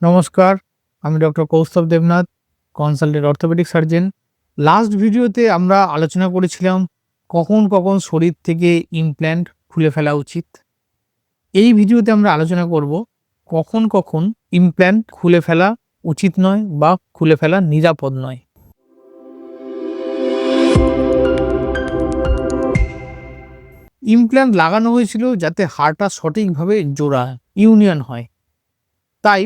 নমস্কার, আমি doctor Kaustav Debnath, consultant orthopaedic surgeon. Last ভিডিওতে আমরা আলোচনা করেছিলাম কখন শরীর থেকে ইমপ্ল্যান্ট খুলে ফেলা উচিত। এই ভিডিওতে আমরা আলোচনা করব কখন ইমপ্ল্যান্ট খুলে ফেলা উচিত নয় বা খুলে ফেলা নিরাপদ নয়। ইমপ্ল্যান্ট লাগানো হয়েছিল যাতে হাড়টা সঠিকভাবে জোড়া ইউনিয়ন হয়। তাই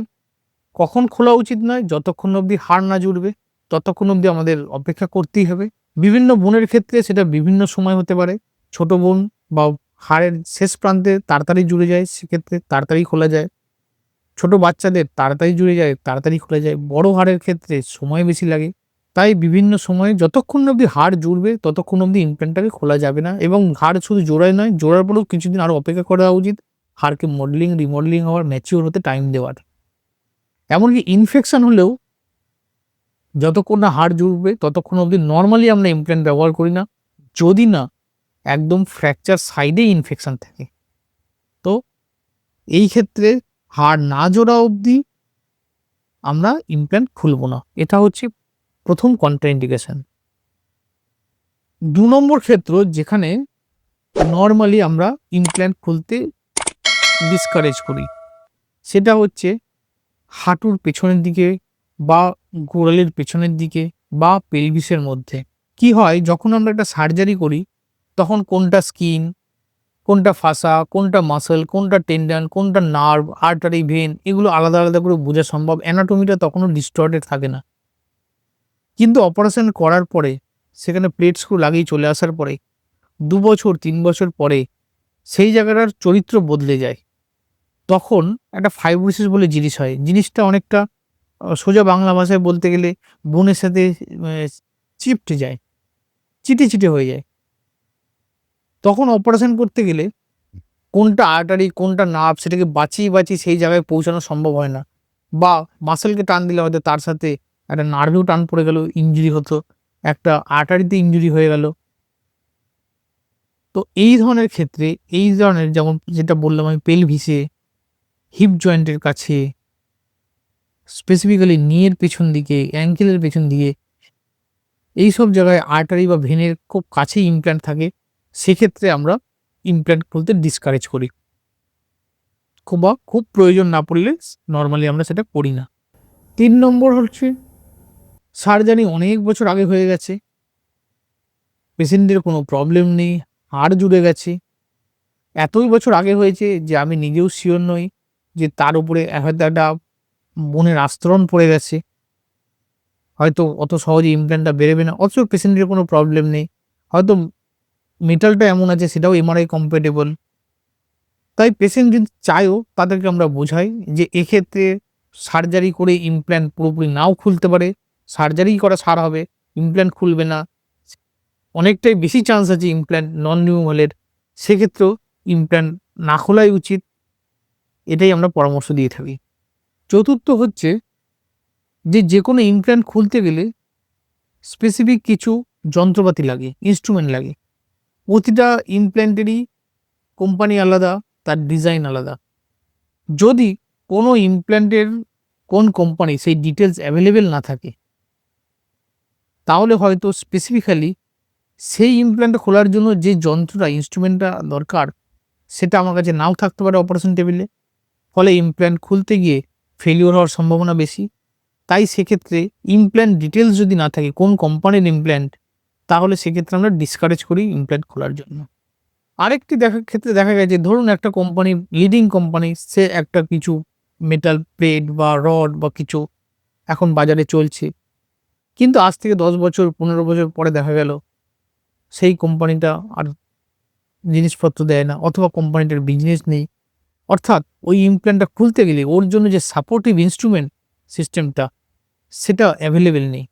কখন খোলা উচিত নয়, যতক্ষণ অবধি হাড় না জুড়বে ততক্ষণ অবধি আমাদের অপেক্ষা করতেই হবে। বিভিন্ন বোনের ক্ষেত্রে সেটা বিভিন্ন সময় হতে পারে। ছোট বোন বা হাড়ের শেষ প্রান্তে তাড়াতাড়ি জুড়ে যায়, সেক্ষেত্রে তাড়াতাড়ি খোলা যায়। ছোট বাচ্চাদের তাড়াতাড়ি জুড়ে যায়, তাড়াতাড়ি খোলা যায়। বড় হাড়ের ক্ষেত্রে সময় বেশি লাগে। তাই বিভিন্ন সময়ে যতক্ষণ অবধি হাড় জুড়বে ততক্ষণ অবধি ইমপ্ল্যান্টটাকে খোলা যাবে না, এবং হাড় শুধু জোড়ায় নয়, জোড়ার পরেও কিছুদিন আরও অপেক্ষা করা উচিত হাড়কে মডেলিং রিমডেলিং হওয়ার, ম্যাচিওর হতে টাইম দেওয়ার। এমনকি ইনফেকশন হলেও যতক্ষণ না হাড় জুড়বে ততক্ষণ অবধি নর্মালি আমরা ইমপ্ল্যান্ট ব্যবহার করি না, যদি না একদম ফ্র্যাকচার সাইডে ইনফেকশন থাকে। তো এই ক্ষেত্রে হাড় না জোড়া অবধি আমরা ইমপ্ল্যান্ট খুলব না। এটা হচ্ছে প্রথম কন্ট্রাইন্ডিকেশন। 2 নম্বর ক্ষেত্র যেখানে নর্মালি আমরা ইমপ্ল্যান্ট খুলতে ডিসকারেজ করি, সেটা হচ্ছে হাঁটুর পেছনের দিকে বা গোড়ালির পেছনের দিকে বা পেলভিসের মধ্যে। কি হয়, যখন আমরা একটা সার্জারি করি তখন কোনটা স্কিন, কোনটা ফাসা, কোনটা মাসল, কোনটা টেন্ডন, কোনটা নার্ভ, আর্টারি, ভেন, এগুলো আলাদা আলাদা করে বোঝা সম্ভব। অ্যানাটমিটা তখনও ডিস্টর্টেড থাকে না। কিন্তু অপারেশন করার পরে সেখানে প্লেট স্ক্রু লাগিয়ে চলে আসার পরে 2 বছর 3 বছর পরে সেই জায়গাটার চরিত্র বদলে যায়। তখন একটা ফাইব্রোসিস বলে জিনিস হয়। জিনিসটা অনেকটা সোজা বাংলা ভাষায় বলতে গেলে বোনের সাথে চিপটে যায়, চিটে হয়ে যায়। তখন অপারেশন করতে গেলে কোনটা আর্টারি, কোনটা নার্ভ, সেটাকে বাঁচিয়ে সেই জায়গায় পৌঁছানো সম্ভব হয় না। বা মাসলকে টান দিলে হয়তো তার সাথে একটা নার্ভেও টান পড়ে গেল, ইনজুরি হতো, একটা আর্টারিতে ইনজুরি হয়ে গেল। তো এই ধরনের ক্ষেত্রে, এই ধরনের যেমন যেটা বললাম আমি, পেলভিসে, হিপ জয়েন্টের কাছে, স্পেসিফিক্যালি নিয়ের পেছন দিকে, অ্যাঙ্কেলের পেছন দিকে, এইসব জায়গায় আর্টারি বা ভেনের খুব কাছেই ইমপ্ল্যান্ট থাকে। সেক্ষেত্রে আমরা ইমপ্ল্যান্ট খুলতে ডিসকারেজ করি। খুব প্রয়োজন না পড়লে নর্মালি আমরা সেটা করি না। 3 নম্বর হচ্ছে সার্জারি অনেক বছর আগে হয়ে গেছে, পেশেন্টের কোনো প্রবলেম নেই, হাড় জুড়ে গেছে, এতই বছর আগে হয়েছে যে আমি নিজেও শিওর নই যে তার উপরে হয়তো একটা বোনের আস্তরণ পড়ে গেছে, হয়তো অত সহজে ইমপ্ল্যান্টটা বেরোবে না, অথচ পেশেন্টের কোনো প্রবলেম নেই, হয়তো মেটালটা এমন আছে সেটাও এমআরআই কম্প্যাটেবল। তাই পেশেন্ট যদি চায়ও তাদেরকে আমরা বোঝাই যে এক্ষেত্রে সার্জারি করে ইমপ্ল্যান্ট পুরোপুরি নাও খুলতে পারে, সার্জারি করা সার হবে, ইমপ্ল্যান্ট খুলবে না, অনেকটাই বেশি চান্স আছে ইমপ্ল্যান্ট নন রিমুভালের। সেক্ষেত্রেও ইমপ্ল্যান্ট না খোলাই উচিত, এটাই আমরা পরামর্শ দিয়ে থাকি। চতুর্থ হচ্ছে যে কোনো ইমপ্ল্যান্ট খুলতে গেলে স্পেসিফিক কিছু যন্ত্রপাতি লাগে, ইনস্ট্রুমেন্ট লাগে। প্রতিটা ইমপ্ল্যান্টেরই কোম্পানি আলাদা, তার ডিজাইন আলাদা। যদি কোনো ইমপ্ল্যান্টের কোন কোম্পানি সেই ডিটেলস অ্যাভেলেবেল না থাকে, তাহলে হয়তো স্পেসিফিক্যালি সেই ইমপ্ল্যান্টটা খোলার জন্য যে যন্ত্রটা, ইনস্ট্রুমেন্টটা দরকার, সেটা আমার কাছে নাও থাকতে পারে অপারেশন টেবিলে। ফলে ইমপ্ল্যান্ট খুলতে গিয়ে ফেলিওর হওয়ার সম্ভাবনা বেশি। তাই সেক্ষেত্রে ইমপ্ল্যান্ট ডিটেলস যদি না থাকে কোন কোম্পানির ইমপ্ল্যান্ট, তাহলে সেক্ষেত্রে আমরা ডিসকারেজ করি ইমপ্ল্যান্ট খোলার জন্য। আরেকটি ক্ষেত্রে দেখা গেছে, ধরুন একটা কোম্পানি, লিডিং কোম্পানি, সে একটা কিছু মেটাল প্লেট বা রড বা কিছু এখন বাজারে চলছে, কিন্তু আজ থেকে 10 বছর 15 বছর পরে দেখা গেল সেই কোম্পানিটা আর জিনিসপত্র দেয় না, অথবা কোম্পানিটার বিজনেস নেই। অর্থাৎ ওই ইমপ্ল্যান্টটা খুলতে গেলে ওর জন্য যে সাপোর্টিভ ইনস্ট্রুমেন্ট সিস্টেমটা, সেটা অ্যাভেলেবেল নেই।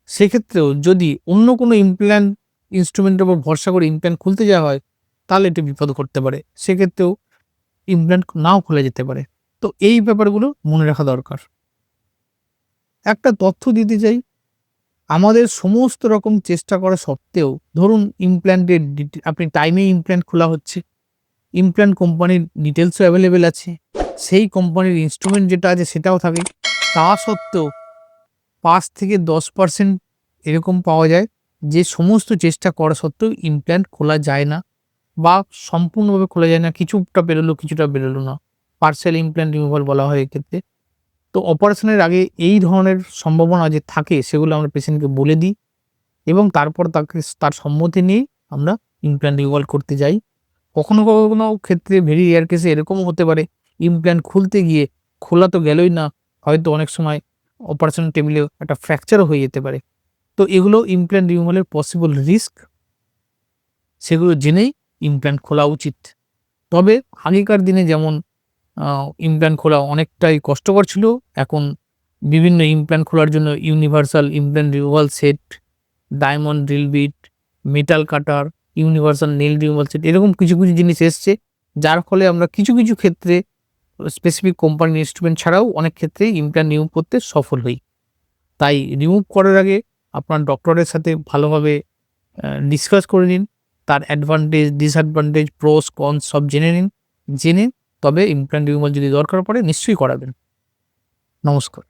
সেক্ষেত্রেও যদি অন্য কোনো ইমপ্ল্যান্ট ইনস্ট্রুমেন্টের উপর ভরসা করে ইমপ্ল্যান্ট খুলতে যাওয়া হয়, তাহলে একটু বিপদ ঘটতে পারে, সেক্ষেত্রেও ইমপ্ল্যান্ট নাও খোলা যেতে পারে। তো এই ব্যাপারগুলো মনে রাখা দরকার। একটা তথ্য দিতে চাই, আমাদের সমস্ত রকম চেষ্টা করা সত্ত্বেও, ধরুন ইমপ্ল্যান্টের আপনি টাইমে ইমপ্ল্যান্ট খোলা হচ্ছে, ইমপ্ল্যান্ট কোম্পানির ডিটেলসও অ্যাভেলেবেল আছে, সেই কোম্পানির ইনস্ট্রুমেন্ট যেটা আছে সেটাও থাকে। তা সত্ত্বেও 5-10% এরকম পাওয়া যায় যে সমস্ত চেষ্টা করা সত্ত্বেও ইমপ্ল্যান্ট খোলা যায় না বা সম্পূর্ণভাবে খোলা যায় না। কিছুটা বেরোলো, কিছুটা বেরোলো না। পার্শিয়াল ইমপ্ল্যান্ট রিমুভাল বলা হয় এক্ষেত্রে। তো অপারেশনের আগে এই ধরনের সম্ভাবনা যে থাকে সেগুলো আমরা পেশেন্টকে বলে দিই এবং তারপর তার সম্মতি নিয়েই আমরা ইমপ্ল্যান্ট রিমুভাল করতে যাই। কখনো, কখনো ক্ষেত্রে ভেরি রেয়ার কেসে এরকমও হতে পারে ইমপ্ল্যান্ট খুলতে গিয়ে খোলা তো গেলই না, হয়তো অনেক সময় অপারেশন টেবিলেও একটা ফ্র্যাকচারও হয়ে যেতে পারে। তো এগুলো ইমপ্ল্যান্ট রিমুভালের পসিবল রিস্ক, সেগুলো জেনেই ইমপ্ল্যান্ট খোলা উচিত। তবে আগেকার দিনে যেমন ইমপ্ল্যান্ট খোলা অনেকটাই কষ্টকর ছিল, এখন বিভিন্ন ইমপ্ল্যান্ট খোলার জন্য universal implant removal set, diamond drill bit, metal cutter, universal nail removal set এরকম কিছু, কিছু জিনিস এসছে। যার ফলে আমরা কিছু, কিছু ক্ষেত্রে স্পেসিফিক কোম্পানির ইনস্ট্রুমেন্ট ছাড়াও অনেক ক্ষেত্রেই ইমপ্ল্যান্ট রিমুভ করতে সফল হই। তাই রিমুভ করার আগে আপনার ডক্টরের সাথে ভালোভাবে ডিসকাস করে নিন। তার অ্যাডভান্টেজ, ডিসঅ্যাডভান্টেজ, প্রোস, কনস সব জেনে নিন। জেনে তবে ইমপ্ল্যান্ট রিমুভাল যদি দরকার পড়ে নিশ্চয়ই করাবেন। নমস্কার।